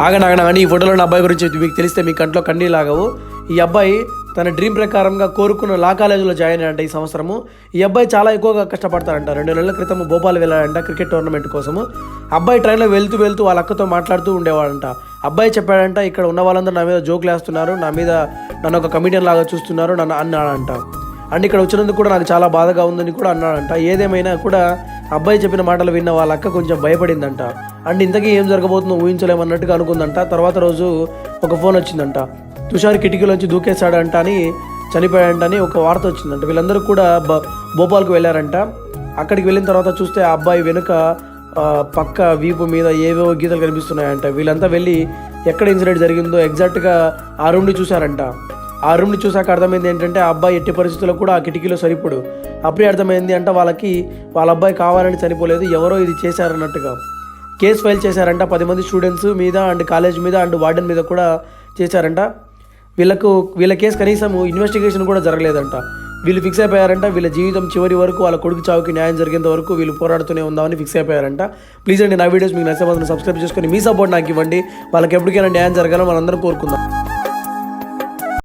ఆగనాగనగాని ఈ ఫోటోలో ఉన్న అబ్బాయి గురించి మీకు తెలిస్తే మీ కంట్లో కన్నీళ్ళు ఆగవు. ఈ అబ్బాయి తన డ్రీమ్ ప్రకారంగా కోరుకున్న లా కాలేజీలో జాయిన్ అయ్యాడంట ఈ సంవత్సరము. ఈ అబ్బాయి చాలా ఎక్కువగా కష్టపడతాడంట. 2 నెలల క్రితం భోపాల్ వెళ్ళాడంట క్రికెట్ టోర్నమెంట్ కోసము. అబ్బాయి ట్రైన్లో వెళ్తూ వాళ్ళ అక్కతో మాట్లాడుతూ ఉండేవాడంట. అబ్బాయి చెప్పాడంట, ఇక్కడ ఉన్న వాళ్ళందరూ నా మీద జోకులు వేస్తున్నారు, నా మీద నన్ను ఒక కమిడియన్ లాగా చూస్తున్నారు నన్ను అన్నాడంట. అండ్ ఇక్కడ వచ్చినందుకు కూడా నాకు చాలా బాధగా ఉందని కూడా అన్నాడంట. ఏదేమైనా కూడా అబ్బాయి చెప్పిన మాటలు విన్న వాళ్ళ అక్క కొంచెం భయపడిందంట. అండ్ ఇంతకీ ఏం జరగబోతుందో ఊహించలేమన్నట్టుగా అనుకుందంట. తర్వాత రోజు ఒక ఫోన్ వచ్చిందంట. తుషార్ కిటికీలోంచి దూకేశాడంట అని చనిపోయాడంట ఒక వార్త వచ్చిందంట. వీళ్ళందరూ కూడా భోపాల్కు వెళ్ళారంట. అక్కడికి వెళ్ళిన తర్వాత చూస్తే ఆ అబ్బాయి వెనుక పక్క వీపు మీద ఏవేవో గీతలు కనిపిస్తున్నాయంట. వీళ్ళంతా వెళ్ళి ఎక్కడ ఇన్సిడెంట్ జరిగిందో ఎగ్జాక్ట్గా ఆ రూమ్ని చూశారంట. ఆ రూమ్ని చూసాక అర్థమైంది ఏంటంటే ఆ అబ్బాయి ఎట్టి పరిస్థితుల్లో కూడా ఆ కిటికీలో సరిపోడు. అప్పుడే అర్థమైంది అంట వాళ్ళకి వాళ్ళ అబ్బాయి కావాలని చనిపోలేదు, ఎవరో ఇది చేశారన్నట్టుగా. కేసు ఫైల్ చేశారంట 10 మంది స్టూడెంట్స్ మీద అండ్ కాలేజ్ మీద అండ్ వార్డెన్ మీద కూడా చేశారంట. వీళ్ళ కేసు కనీసం ఇన్వెస్టిగేషన్ కూడా జరగలేదంట. వీళ్ళు ఫిక్స్ అయిపోయారంట వీళ్ళ జీవితం చివరి వరకు వాళ్ళ కొడుకు చావుకి న్యాయం జరిగేంత వరకు వీళ్ళు పోరాడుతూనే ఉందామని ఫిక్స్ అయిపోయారంట. ప్లీజ్ అండి నా వీడియోస్ మీకు నచ్చే సబ్స్క్రైబ్ చేసుకొని మీ సపోర్ట్ నాకు ఇవ్వండి. వాళ్ళకి ఎప్పటికైనా న్యాయం జరగాలని మనందరం కోరుకుందాం.